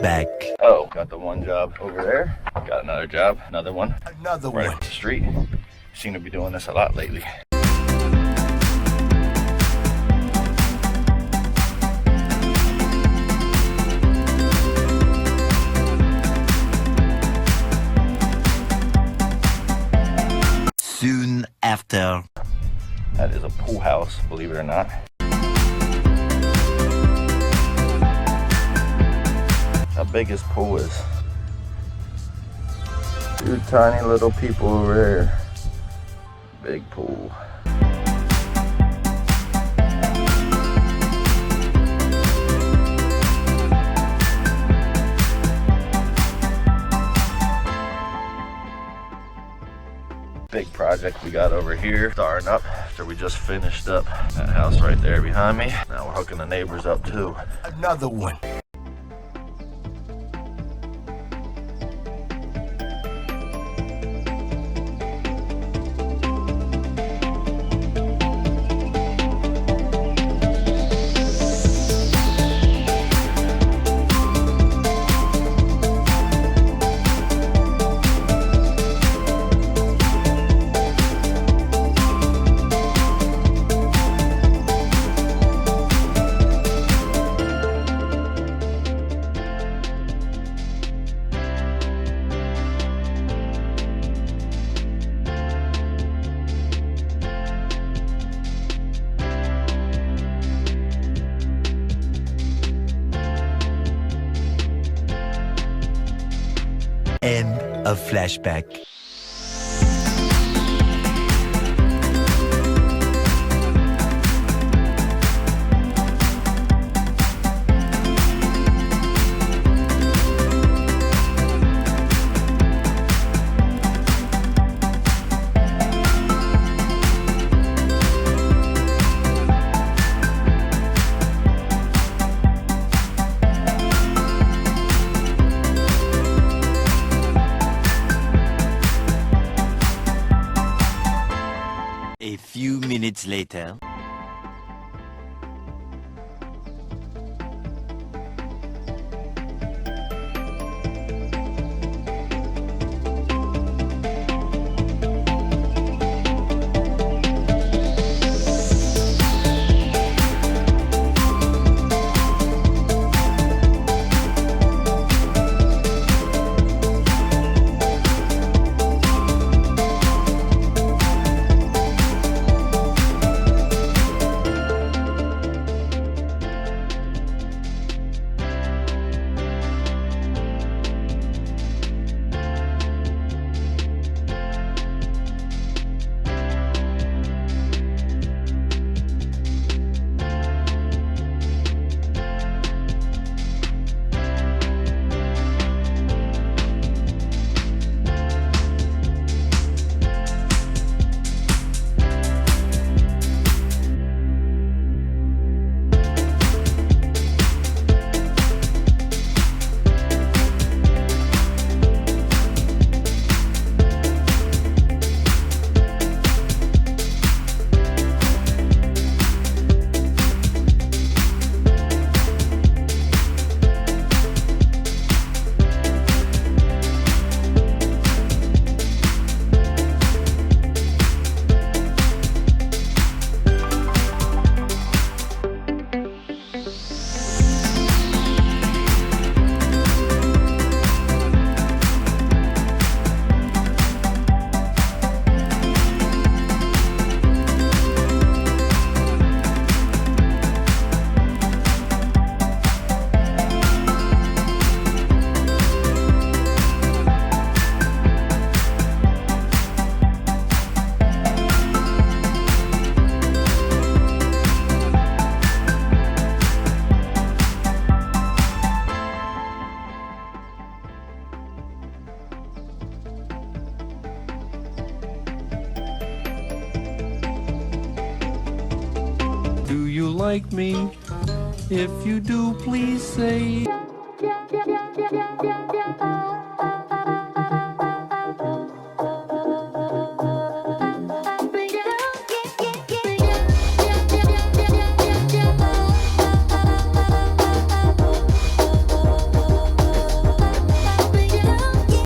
Flashback. Oh, got the one job over there. Got another job, another one. Another right one. up the street. Seem to be doing this a lot lately. Soon after. That is a pool house, believe it or not. How big his pool is. Two tiny little people over there. Big pool. Big project we got over here, starting up after we just finished up that house right there behind me. Now we're hooking the neighbors up too. Another one. End of flashback. A few minutes later. Do you like me? If you do, please say.